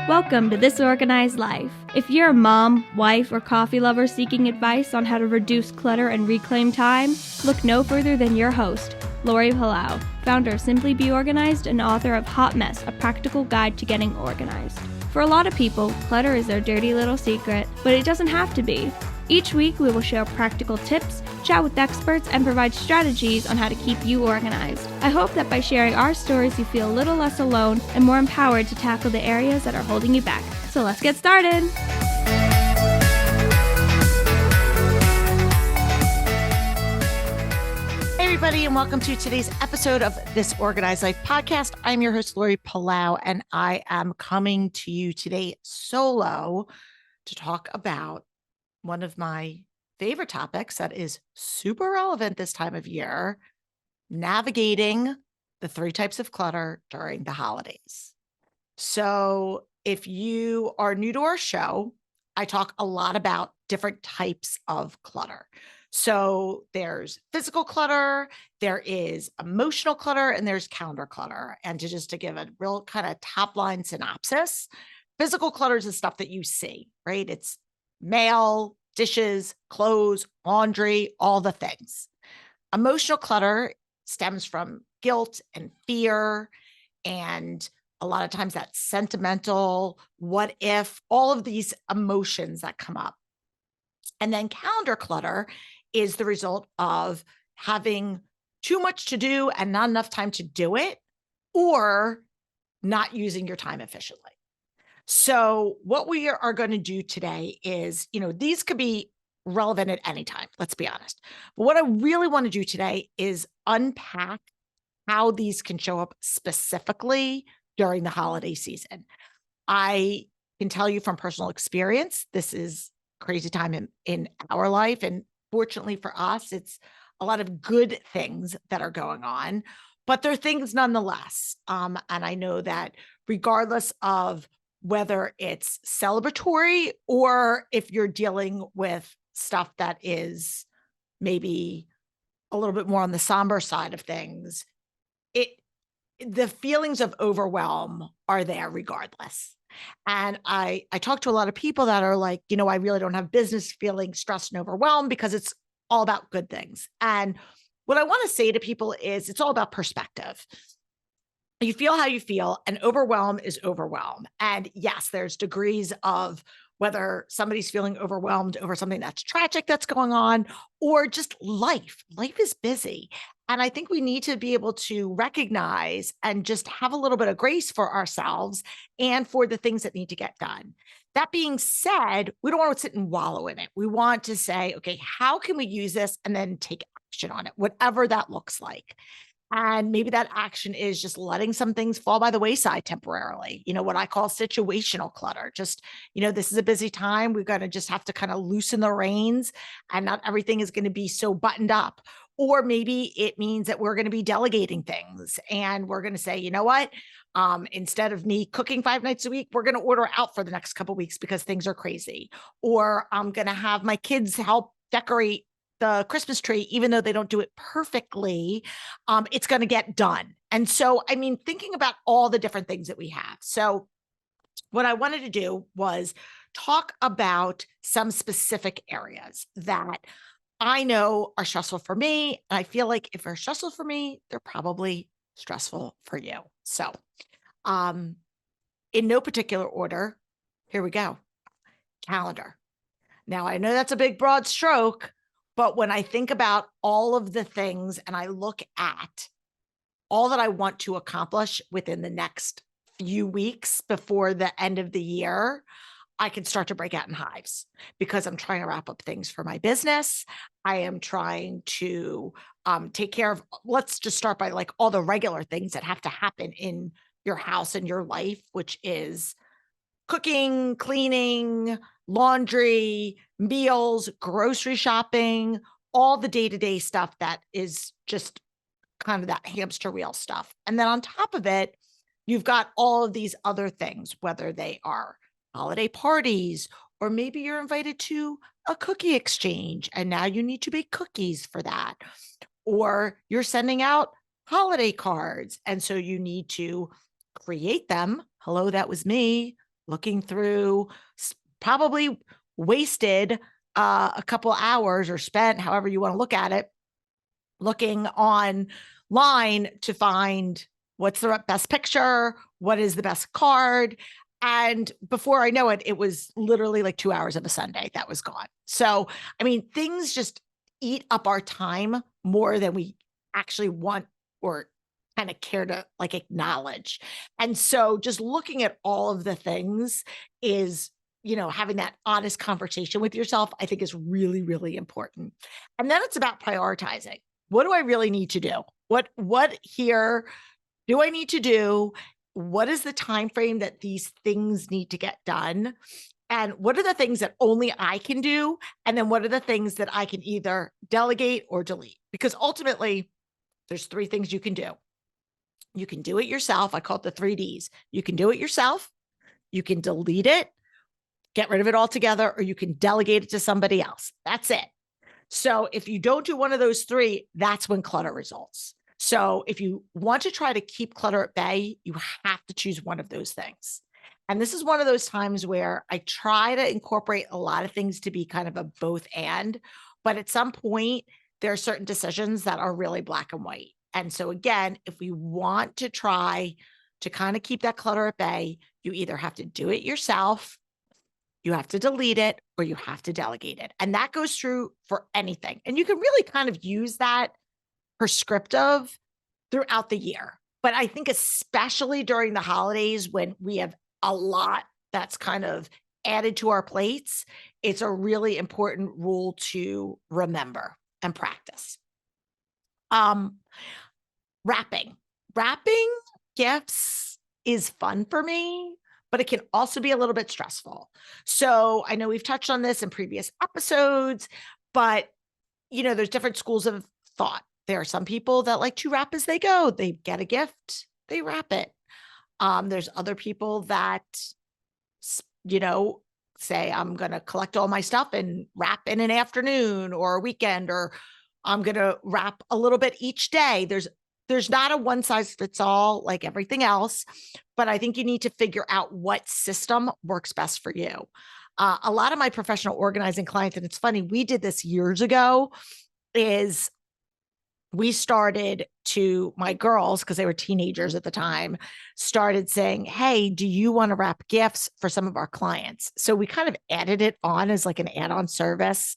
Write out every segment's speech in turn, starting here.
Welcome to This Organized Life. If you're a mom, wife, or coffee lover seeking advice on how to reduce clutter and reclaim time, look no further than your host, Lori Palau, founder of Simply Be Organized and author of Hot Mess, a practical guide to getting organized. For a lot of people, clutter is their dirty little secret, but it doesn't have to be. Each week, we will share practical tips, chat with experts, and provide strategies on how to keep you organized. I hope that by sharing our stories, you feel a little less alone and more empowered to tackle the areas that are holding you back. So let's get started! Hey everybody, and welcome to today's episode of This Organized Life podcast. I'm your host, Lori Palau, and I am coming to you today solo to talk about one of my favorite topics that is super relevant this time of year, navigating the 3 types of clutter during the holidays. So if you are new to our show, I talk a lot about different types of clutter. So there's physical clutter, there is emotional clutter, and there's calendar clutter. And to give a real kind of top line synopsis, physical clutter is the stuff that you see, right? It's mail, dishes, clothes, laundry, all the things. Emotional clutter stems from guilt and fear, and a lot of times that's sentimental, what if, all of these emotions that come up. And then calendar clutter is the result of having too much to do and not enough time to do it, or not using your time efficiently. So what we are going to do today is, these could be relevant at any time, let's be honest. But what I really want to do today is unpack how these can show up specifically during the holiday season. I can tell you from personal experience, this is a crazy time in our life. And fortunately for us, it's a lot of good things that are going on, but they're things nonetheless. And I know that regardless of whether it's celebratory or if you're dealing with stuff that is maybe a little bit more on the somber side of things, the feelings of overwhelm are there regardless. And I talk to a lot of people that are like, I really don't have business feeling stressed and overwhelmed because it's all about good things. And what I want to say to people is it's all about perspective. You feel how you feel, and overwhelm is overwhelm. And yes, there's degrees of whether somebody's feeling overwhelmed over something that's tragic that's going on, or just life. Life is busy. And I think we need to be able to recognize and just have a little bit of grace for ourselves and for the things that need to get done. That being said, we don't want to sit and wallow in it. We want to say, okay, how can we use this and then take action on it, whatever that looks like. And maybe that action is just letting some things fall by the wayside temporarily, what I call situational clutter. Just, this is a busy time. We're going to just have to kind of loosen the reins, and not everything is going to be so buttoned up. Or maybe it means that we're going to be delegating things, and we're going to say, you know what? Instead of me cooking 5 nights a week, we're going to order out for the next couple of weeks because things are crazy. Or I'm going to have my kids help decorate the Christmas tree, even though they don't do it perfectly, it's going to get done. And so, thinking about all the different things that we have. So what I wanted to do was talk about some specific areas that I know are stressful for me. And I feel like if they're stressful for me, they're probably stressful for you. So, in no particular order, here we go. Calendar. Now, I know that's a big, broad stroke, but when I think about all of the things and I look at all that I want to accomplish within the next few weeks before the end of the year, I can start to break out in hives because I'm trying to wrap up things for my business. I am trying to take care of, let's just start by like all the regular things that have to happen in your house and your life, which is cooking, cleaning, laundry, meals, grocery shopping, all the day-to-day stuff that is just kind of that hamster wheel stuff. And then on top of it, you've got all of these other things, whether they are holiday parties, or maybe you're invited to a cookie exchange and now you need to bake cookies for that. Or you're sending out holiday cards, and so you need to create them. Hello, that was me. looking through, probably wasted a couple hours or spent however you want to look at it, looking online to find what's the best picture, what is the best card. And before I know it, it was literally like 2 hours of a Sunday that was gone. So, I mean, things just eat up our time more than we actually want or kind of care to like acknowledge. And so just looking at all of the things is, having that honest conversation with yourself, I think is really, really important. And then it's about prioritizing. What do I really need to do? What here do I need to do? What is the time frame that these things need to get done? And what are the things that only I can do? And then what are the things that I can either delegate or delete? Because ultimately, there's three things you can do. You can do it yourself. I call it the 3Ds. You can do it yourself. You can delete it, get rid of it altogether, or you can delegate it to somebody else. That's it. So if you don't do one of those three, that's when clutter results. So if you want to try to keep clutter at bay, you have to choose one of those things. And this is one of those times where I try to incorporate a lot of things to be kind of a both and, but at some point, there are certain decisions that are really black and white. And so again, if we want to try to kind of keep that clutter at bay, you either have to do it yourself, you have to delete it, or you have to delegate it. And that goes through for anything. And you can really kind of use that prescriptive throughout the year. But I think especially during the holidays when we have a lot that's kind of added to our plates, it's a really important rule to remember and practice. Wrapping. Wrapping gifts is fun for me, but it can also be a little bit stressful. So I know we've touched on this in previous episodes, but there's different schools of thought. There are some people that like to wrap as they go. They get a gift, they wrap it. There's other people that, say, I'm going to collect all my stuff and wrap in an afternoon or a weekend, or I'm going to wrap a little bit each day. There's not a one size fits all like everything else, but I think you need to figure out what system works best for you. A lot of my professional organizing clients, and it's funny, we did this years ago, is we started to, my girls, because they were teenagers at the time, started saying, hey, do you want to wrap gifts for some of our clients? So we kind of added it on as like an add-on service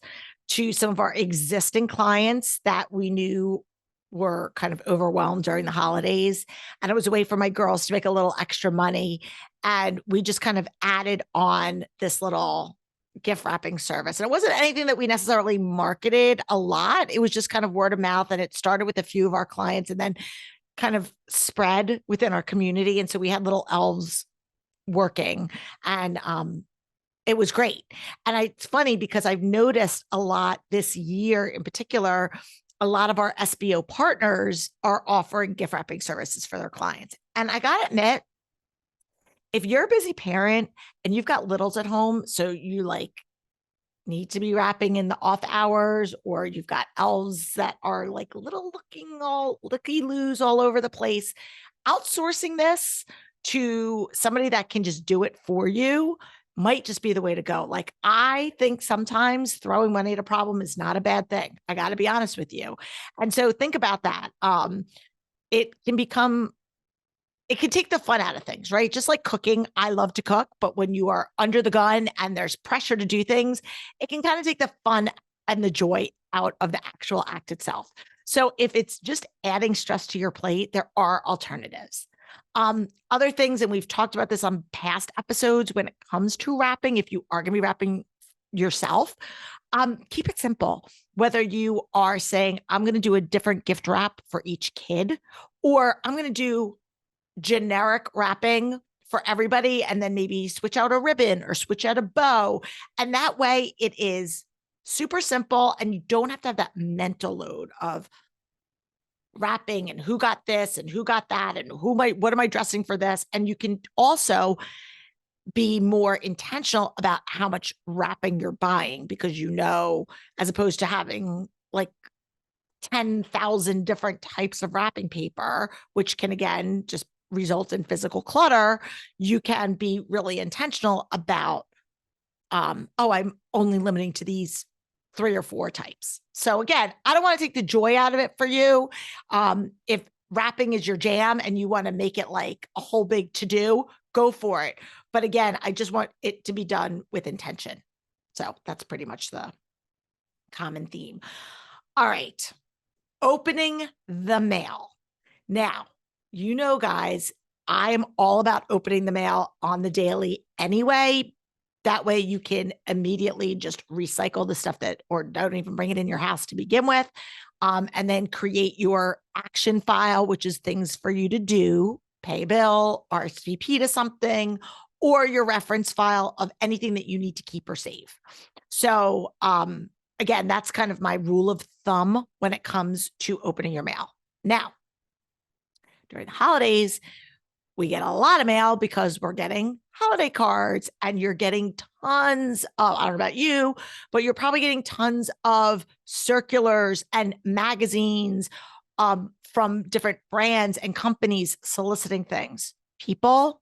to some of our existing clients that we knew were kind of overwhelmed during the holidays. And it was a way for my girls to make a little extra money. And we just kind of added on this little gift wrapping service. And it wasn't anything that we necessarily marketed a lot. It was just kind of word of mouth. And it started with a few of our clients and then kind of spread within our community. And so we had little elves working, and it was great. And it's funny because I've noticed a lot this year in particular, a lot of our SBO partners are offering gift wrapping services for their clients. And I got to admit, if you're a busy parent and you've got littles at home, so you like need to be wrapping in the off hours, or you've got elves that are like little looking all looky-loos all over the place, outsourcing this to somebody that can just do it for you might just be the way to go. Like, I think sometimes throwing money at a problem is not a bad thing. I got to be honest with you. And so think about that. It can take the fun out of things, right? Just like cooking. I love to cook, but when you are under the gun and there's pressure to do things, it can kind of take the fun and the joy out of the actual act itself. So if it's just adding stress to your plate, there are alternatives. Other things, and we've talked about this on past episodes, when it comes to wrapping, if you are going to be wrapping yourself, keep it simple. Whether you are saying, I'm going to do a different gift wrap for each kid, or I'm going to do generic wrapping for everybody, and then maybe switch out a ribbon or switch out a bow. And that way it is super simple, and you don't have to have that mental load of wrapping and who got this and who got that and what am I dressing for this. And you can also be more intentional about how much wrapping you're buying, because as opposed to having like 10,000 different types of wrapping paper, which can again just result in physical clutter, you can be really intentional about, I'm only limiting to these 3 or 4 types. So again, I don't want to take the joy out of it for you. If wrapping is your jam and you want to make it like a whole big to-do, go for it. But again, I just want it to be done with intention. So that's pretty much the common theme. All right. Opening the mail. Now, guys, I am all about opening the mail on the daily anyway. That way you can immediately just recycle the stuff or don't even bring it in your house to begin with. And then create your action file, which is things for you to do, pay a bill, RSVP to something, or your reference file of anything that you need to keep or save. So, again, that's kind of my rule of thumb when it comes to opening your mail. Now, during the holidays, we get a lot of mail because we're getting holiday cards and you're getting tons of, I don't know about you, but you're probably getting tons of circulars and magazines from different brands and companies soliciting things. People,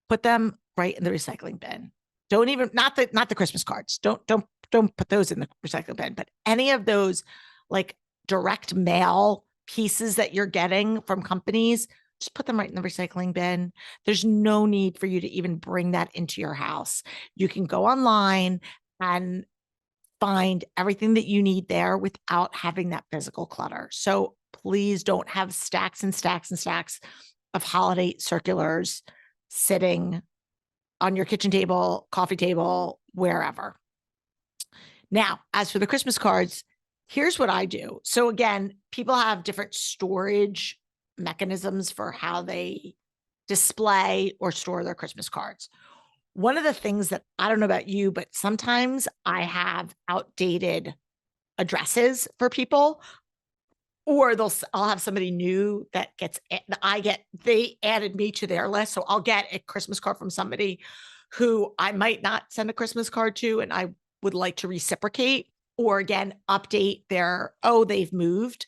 put them right in the recycling bin. Don't even, not the Christmas cards. Don't put those in the recycling bin, but any of those like direct mail pieces that you're getting from companies, just put them right in the recycling bin. There's no need for you to even bring that into your house. You can go online and find everything that you need there without having that physical clutter. So please don't have stacks and stacks and stacks of holiday circulars sitting on your kitchen table, coffee table, wherever. Now, as for the Christmas cards, here's what I do. So again, people have different storage mechanisms for how they display or store their Christmas cards. One of the things that I don't know about you, but sometimes I have outdated addresses for people, or I'll have somebody new that they added me to their list. So I'll get a Christmas card from somebody who I might not send a Christmas card to, and I would like to reciprocate, or again, update they've moved.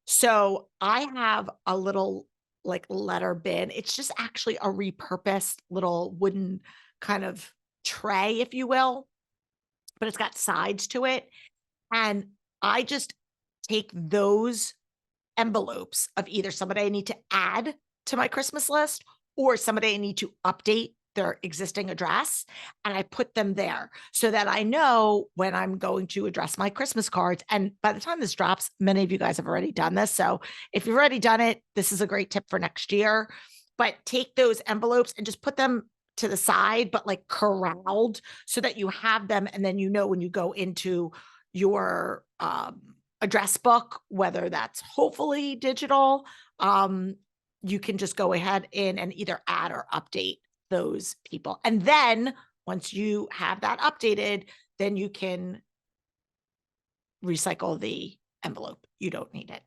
So I have a little like letter bin. It's just actually a repurposed little wooden kind of tray, if you will, but it's got sides to it. And I just take those envelopes of either somebody I need to add to my Christmas list or somebody I need to update their existing address, and I put them there so that I know when I'm going to address my Christmas cards. And by the time this drops, many of you guys have already done this. So if you've already done it, this is a great tip for next year. But take those envelopes and just put them to the side, but like corralled so that you have them. And then when you go into your address book, whether that's hopefully digital, you can just go ahead and either add or update those people. And then once you have that updated, then you can recycle the envelope. You don't need it.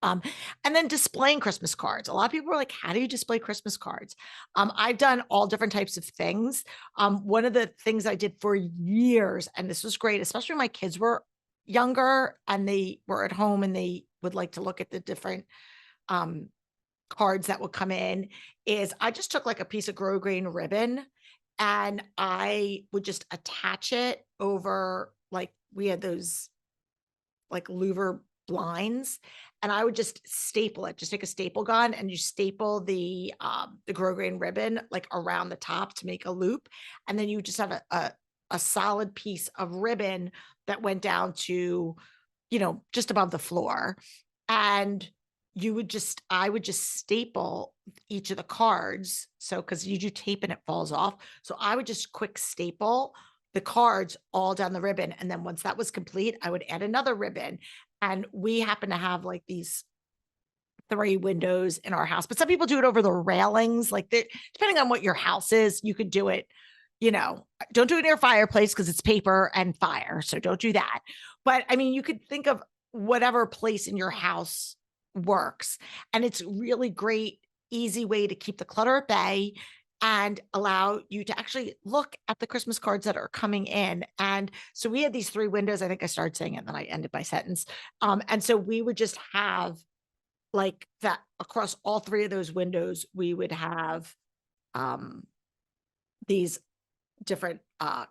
And then displaying Christmas cards. A lot of people are like, how do you display Christmas cards? I've done all different types of things. One of the things I did for years, and this was great, especially when my kids were younger and they were at home and they would like to look at the different cards that would come in, is I just took like a piece of grosgrain ribbon and I would just attach it over, like we had those like louver blinds, and I would just staple it, just take a staple gun and you staple the grosgrain ribbon like around the top to make a loop. And then you just have a solid piece of ribbon that went down to, just above the floor. And I would just staple each of the cards. So, cause you do tape and it falls off. So I would just quick staple the cards all down the ribbon. And then once that was complete, I would add another ribbon. And we happen to have like these 3 windows in our house, but some people do it over the railings. Like depending on what your house is, you could do it, don't do it near a fireplace because it's paper and fire. So don't do that. But I mean, you could think of whatever place in your house works. And it's really great, easy way to keep the clutter at bay and allow you to actually look at the Christmas cards that are coming in. And so we had these 3 windows. I think I started saying it and then I ended my sentence. And so we would just have like that across all three of those windows, we would have these different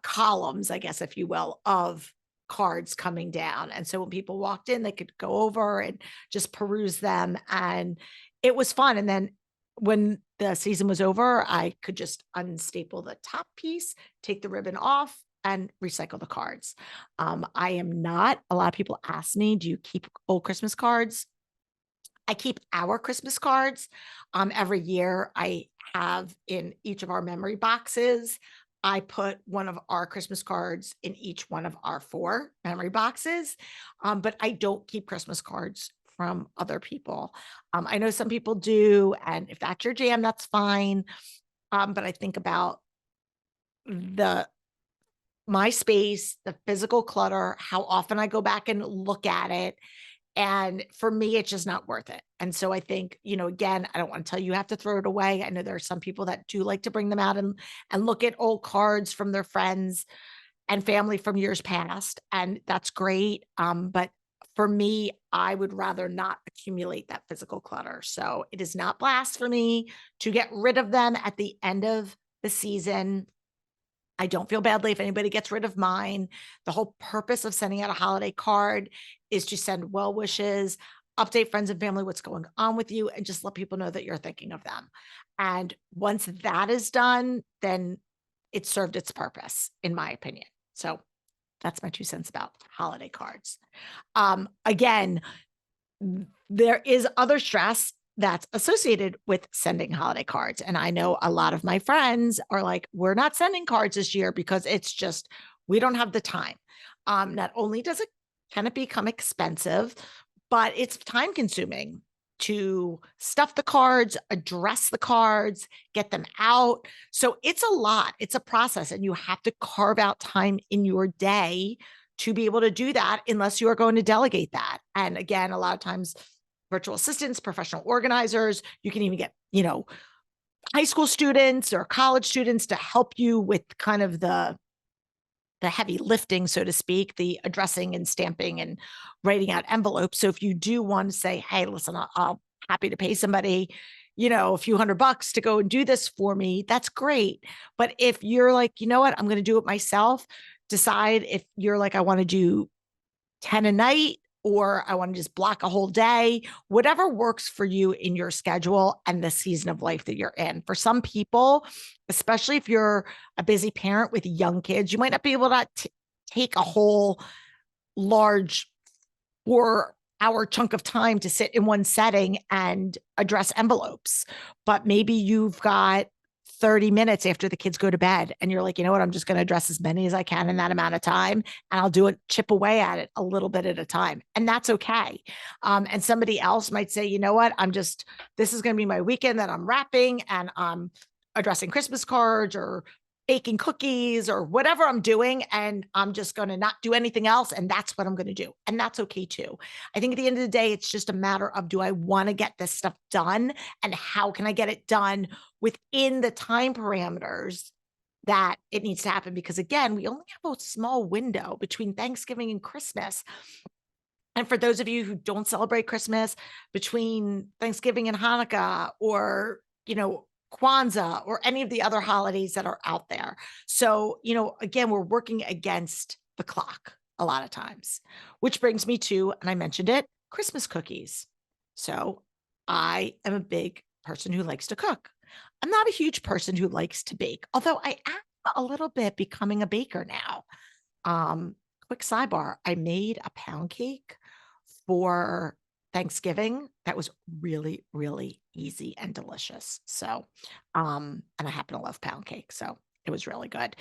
columns, I guess, if you will, of cards coming down. And so when people walked in, they could go over and just peruse them. And it was fun. And then when the season was over, I could just unstaple the top piece, take the ribbon off, and recycle the cards. I am not, a lot of people ask me, do you keep old Christmas cards? I keep our Christmas cards. Every year I have in each of our memory boxes, I put one of our Christmas cards in each one of our 4 memory boxes. But I don't keep Christmas cards from other people. I know some people do, and if that's your jam, that's fine. But I think about the my space, the physical clutter, how often I go back and look at it. And for me, it's just not worth it. And so I think, again, I don't want to tell you have to throw it away. I know there are some people that do like to bring them out and look at old cards from their friends and family from years past. And that's great. But for me, I would rather not accumulate that physical clutter. So it is not blasphemy to get rid of them at the end of the season. I don't feel badly if anybody gets rid of mine. The whole purpose of sending out a holiday card is to send well wishes, update friends and family what's going on with you, and just let people know that you're thinking of them. And once that is done, then it served its purpose, in my opinion. So that's my 2 cents about holiday cards. Again, there is other stress that's associated with sending holiday cards. And I know a lot of my friends are like, we're not sending cards this year because it's just, we don't have the time. Not only can it become expensive, but it's time consuming to stuff the cards, address the cards, get them out. So it's a lot. It's a process, and you have to carve out time in your day to be able to do that unless you are going to delegate that. And again, a lot of times virtual assistants, professional organizers, you can even get, high school students or college students to help you with kind of the heavy lifting, so to speak, the addressing and stamping and writing out envelopes. So if you do want to say, hey, listen, I'll happy to pay somebody, a few $100 to go and do this for me, that's great. But if you're like, you know what, I'm going to do it myself, decide if you're like, I want to do 10 a night, or I want to just block a whole day, whatever works for you in your schedule and the season of life that you're in. For some people, especially if you're a busy parent with young kids, you might not be able to take a whole large 4-hour chunk of time to sit in one setting and address envelopes. But maybe you've got 30 minutes after the kids go to bed and you're like, you know what, I'm just going to address as many as I can in that amount of time, and I'll do it, chip away at it a little bit at a time. And that's okay. And somebody else might say, you know what, this is going to be my weekend that I'm wrapping and I'm addressing Christmas cards or baking cookies or whatever I'm doing, and I'm just going to not do anything else. And that's what I'm going to do. And that's okay too. I think at the end of the day, it's just a matter of, do I want to get this stuff done, and how can I get it done within the time parameters that it needs to happen? Because again, we only have a small window between Thanksgiving and Christmas. And for those of you who don't celebrate Christmas, between Thanksgiving and Hanukkah, or, Kwanzaa, or any of the other holidays that are out there. So, again, we're working against the clock a lot of times, which brings me to, and I mentioned it, Christmas cookies. So I am a big person who likes to cook. I'm not a huge person who likes to bake, although I am a little bit becoming a baker now. Quick sidebar, I made a pound cake for Thanksgiving that was really, really easy and delicious. So, and I happen to love pound cake, so it was really good.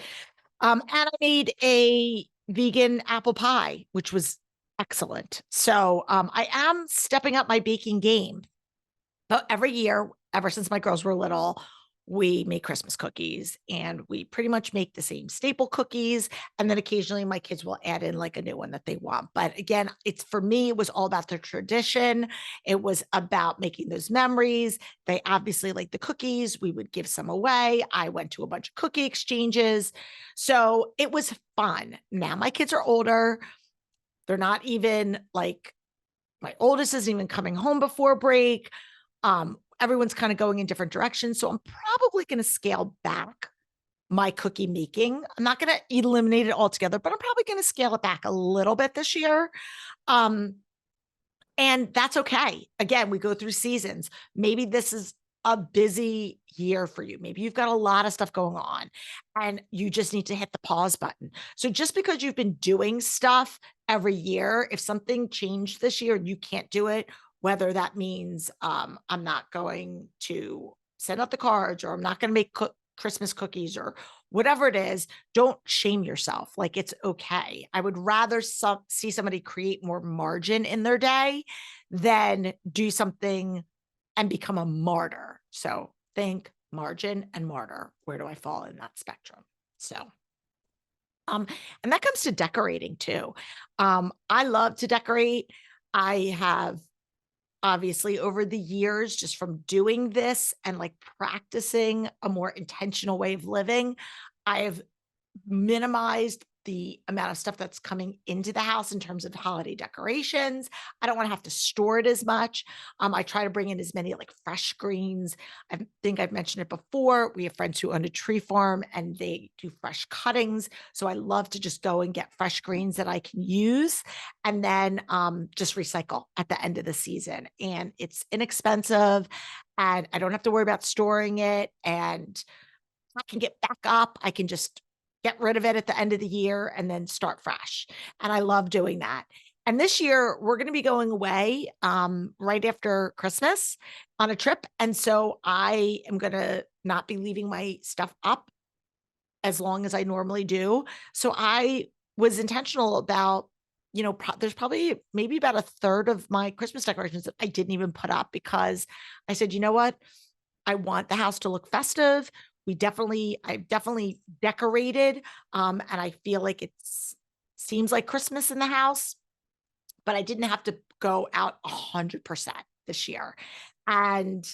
And I made a vegan apple pie, which was excellent. So, I am stepping up my baking game. But every year, ever since my girls were little, we make Christmas cookies, and we pretty much make the same staple cookies. And then occasionally my kids will add in like a new one that they want. But again, for me, it was all about the tradition. It was about making those memories. They obviously like the cookies. We would give some away. I went to a bunch of cookie exchanges. So it was fun. Now my kids are older. They're not even like My oldest isn't even coming home before break. Everyone's kind of going in different directions. So I'm probably going to scale back my cookie making. I'm not going to eliminate it altogether, but I'm probably going to scale it back a little bit this year. And that's okay. Again, we go through seasons. Maybe this is a busy year for you. Maybe you've got a lot of stuff going on and you just need to hit the pause button. So just because you've been doing stuff every year, if something changed this year and you can't do it, whether that means I'm not going to send out the cards or I'm not going to make Christmas cookies or whatever it is, don't shame yourself. Like it's okay. I would rather see somebody create more margin in their day than do something and become a martyr. So think margin and martyr. Where do I fall in that spectrum? So, and that comes to decorating too. I love to decorate. I have obviously over the years, just from doing this and like practicing a more intentional way of living, I have minimized the amount of stuff that's coming into the house in terms of holiday decorations. I don't want to have to store it as much. I try to bring in as many like fresh greens. I think I've mentioned it before. We have friends who own a tree farm and they do fresh cuttings. So I love to just go and get fresh greens that I can use and then just recycle at the end of the season. And it's inexpensive and I don't have to worry about storing it. And I can get back up. I can just get rid of it at the end of the year and then start fresh. And I love doing that. And this year we're going to be going away right after Christmas on a trip. And so I am going to not be leaving my stuff up as long as I normally do. So I was intentional about, there's probably maybe about a third of my Christmas decorations that I didn't even put up because I said, you know what? I want the house to look festive. I've definitely decorated. And I feel like seems like Christmas in the house, but I didn't have to go out 100% this year. And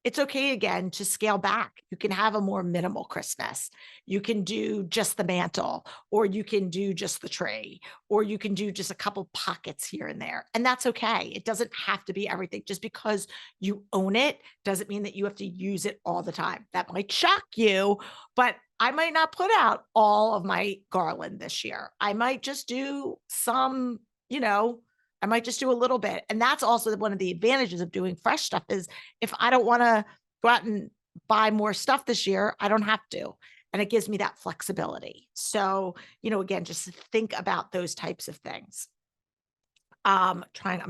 it's okay again to scale back. You can have a more minimal Christmas. You can do just the mantle, or you can do just the tree, or you can do just a couple pockets here and there. And that's okay. It doesn't have to be everything. Just because you own it doesn't mean that you have to use it all the time. That might shock you, but I might not put out all of my garland this year. I might just do some, I might just do a little bit. And that's also one of the advantages of doing fresh stuff is if I don't want to go out and buy more stuff this year, I don't have to. And it gives me that flexibility. So, again, just think about those types of things. I'm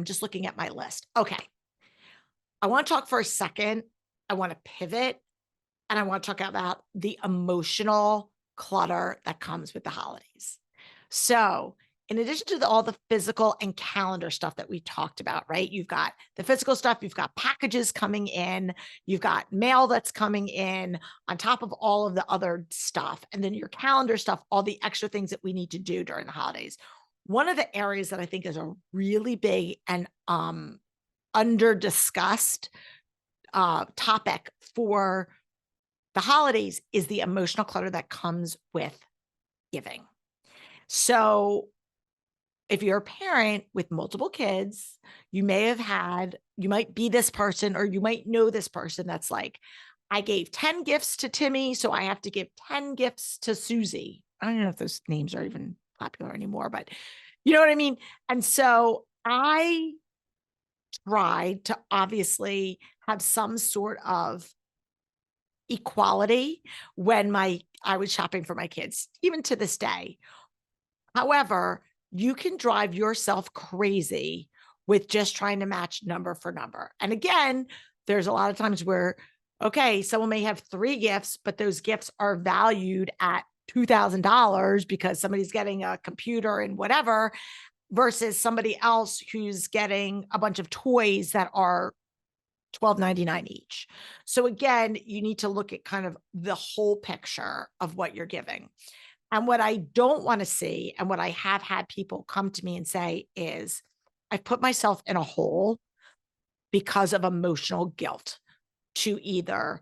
just looking at my list. Okay. I want to talk for a second. I want to pivot and I want to talk about the emotional clutter that comes with the holidays. So, in addition to all the physical and calendar stuff that we talked about, right? You've got the physical stuff, you've got packages coming in, you've got mail that's coming in on top of all of the other stuff. And then your calendar stuff, all the extra things that we need to do during the holidays. One of the areas that I think is a really big and under discussed topic for the holidays is the emotional clutter that comes with giving. So if you're a parent with multiple kids, you might be this person or you might know this person that's like, I gave 10 gifts to Timmy, so I have to give 10 gifts to Susie. I don't know if those names are even popular anymore, but you know what I mean? And so I tried to obviously have some sort of equality when I was shopping for my kids, even to this day. However, you can drive yourself crazy with just trying to match number for number. And again, there's a lot of times where, okay, someone may have 3 gifts, but those gifts are valued at $2,000 because somebody's getting a computer and whatever, versus somebody else who's getting a bunch of toys that are $12.99 each. So again, you need to look at kind of the whole picture of what you're giving. And what I don't want to see, and what I have had people come to me and say is, I've put myself in a hole because of emotional guilt to either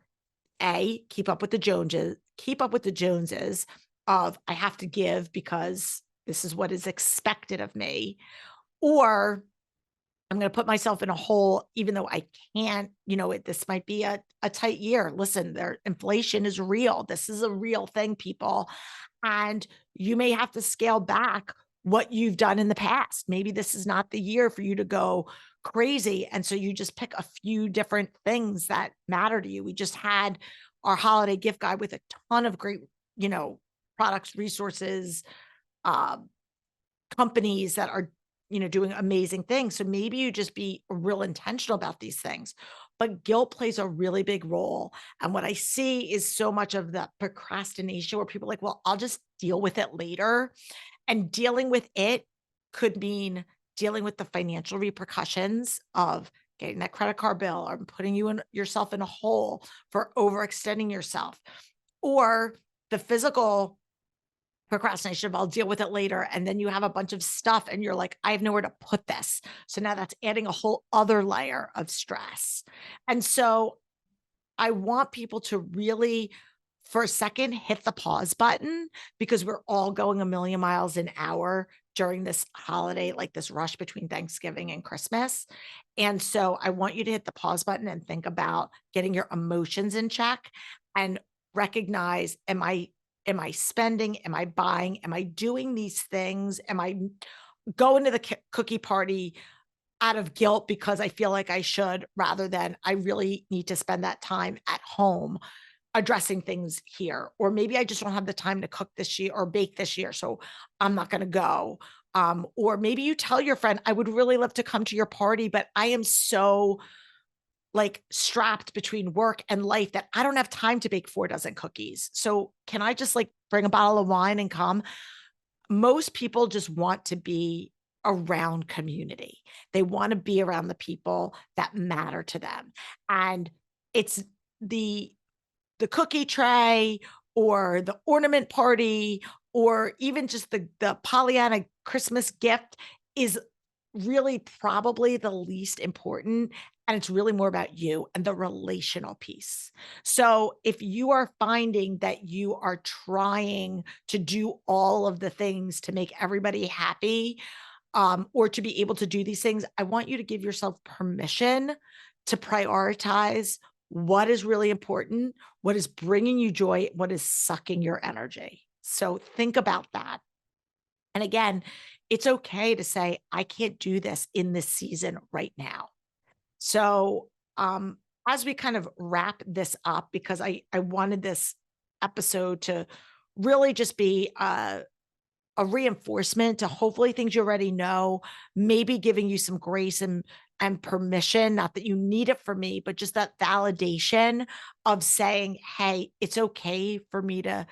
keep up with the Joneses of I have to give because this is what is expected of me, or I'm going to put myself in a hole, even though I can't, this might be a tight year. Listen, inflation is real. This is a real thing, people. And you may have to scale back what you've done in the past. Maybe this is not the year for you to go crazy. And so you just pick a few different things that matter to you. We just had our holiday gift guide with a ton of great, products, resources, uh, companies that are, doing amazing things. So maybe you just be real intentional about these things. But guilt plays a really big role. And what I see is so much of the procrastination where people are like, well, I'll just deal with it later. And dealing with it could mean dealing with the financial repercussions of getting that credit card bill or putting yourself in a hole for overextending yourself, or the physical procrastination of I'll deal with it later. And then you have a bunch of stuff and you're like, I have nowhere to put this. So now that's adding a whole other layer of stress. And so I want people to really, for a second, hit the pause button, because we're all going a million miles an hour during this holiday, like this rush between Thanksgiving and Christmas. And so I want you to hit the pause button and think about getting your emotions in check and recognize, am I spending? Am I buying? Am I doing these things? Am I going to the cookie party out of guilt because I feel like I should, rather than I really need to spend that time at home addressing things here? Or maybe I just don't have the time to cook this year or bake this year, so I'm not going to go. Or maybe you tell your friend, I would really love to come to your party, but I am so like strapped between work and life that I don't have time to bake 4 dozen cookies. So can I just like bring a bottle of wine and come? Most people just want to be around community. They want to be around the people that matter to them. And it's the cookie tray or the ornament party or even just the Pollyanna Christmas gift is really probably the least important. And it's really more about you and the relational piece. So if you are finding that you are trying to do all of the things to make everybody happy, or to be able to do these things, I want you to give yourself permission to prioritize what is really important, what is bringing you joy, what is sucking your energy. So think about that. And again, it's okay to say, I can't do this in this season right now. So, as we kind of wrap this up, because I wanted this episode to really just be a reinforcement to hopefully things you already know, maybe giving you some grace and permission, not that you need it from me, but just that validation of saying, hey, it's okay for me to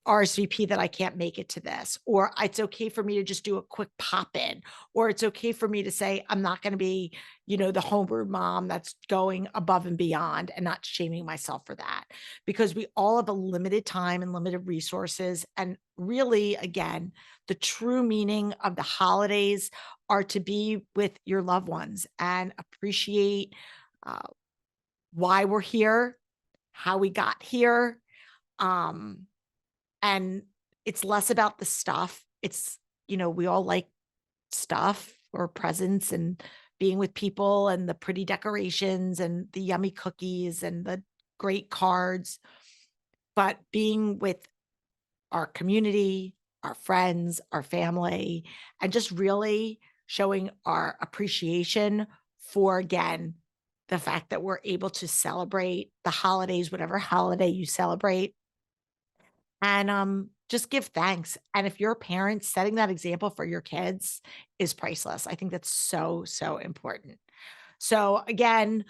RSVP that I can't make it to this, or it's okay for me to just do a quick pop in, or it's okay for me to say, I'm not going to be, the homebrew mom that's going above and beyond, and not shaming myself for that, because we all have a limited time and limited resources. And really, again, the true meaning of the holidays are to be with your loved ones and appreciate uh, why we're here, how we got here. Um, and it's less about the stuff. It's, we all like stuff or presents and being with people and the pretty decorations and the yummy cookies and the great cards, but being with our community, our friends, our family, and just really showing our appreciation for, again, the fact that we're able to celebrate the holidays, whatever holiday you celebrate, and just give thanks. And if you're a parent, setting that example for your kids is priceless. I think that's so, so important. So again,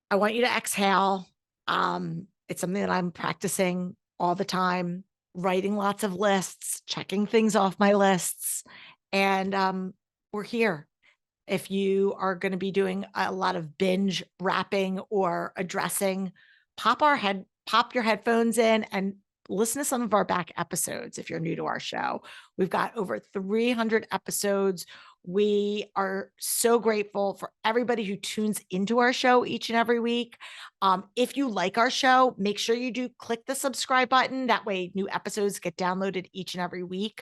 I want you to exhale. It's something that I'm practicing all the time, writing lots of lists, checking things off my lists. And we're here. If you are going to be doing a lot of binge wrapping or addressing, pop your headphones in and listen to some of our back episodes. If you're new to our show, we've got over 300 episodes. We are so grateful for everybody who tunes into our show each and every week. If you like our show, make sure you do click the subscribe button. That way new episodes get downloaded each and every week.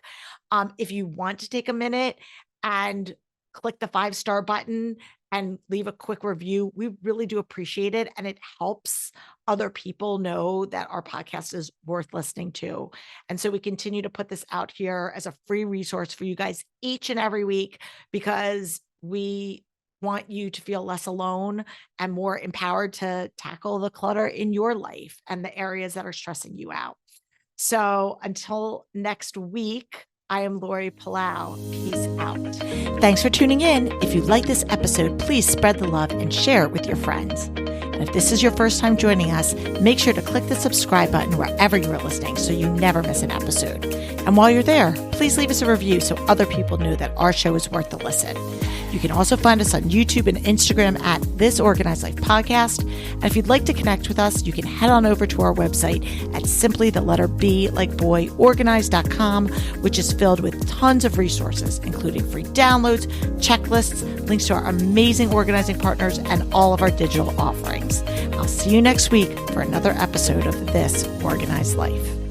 If you want to take a minute and click the 5-star button and leave a quick review. We really do appreciate it. And it helps other people know that our podcast is worth listening to. And so we continue to put this out here as a free resource for you guys each and every week, because we want you to feel less alone and more empowered to tackle the clutter in your life and the areas that are stressing you out. So until next week, I am Lori Palau. Peace out. Thanks for tuning in. If you like this episode, please spread the love and share it with your friends. And if this is your first time joining us, make sure to click the subscribe button wherever you are listening so you never miss an episode. And while you're there, please leave us a review so other people know that our show is worth the listen. You can also find us on YouTube and Instagram at This Organized Life Podcast. And if you'd like to connect with us, you can head on over to our website at simplythelletterBorganized.com, which is filled with tons of resources, including free downloads, checklists, links to our amazing organizing partners, and all of our digital offerings. I'll see you next week for another episode of This Organized Life.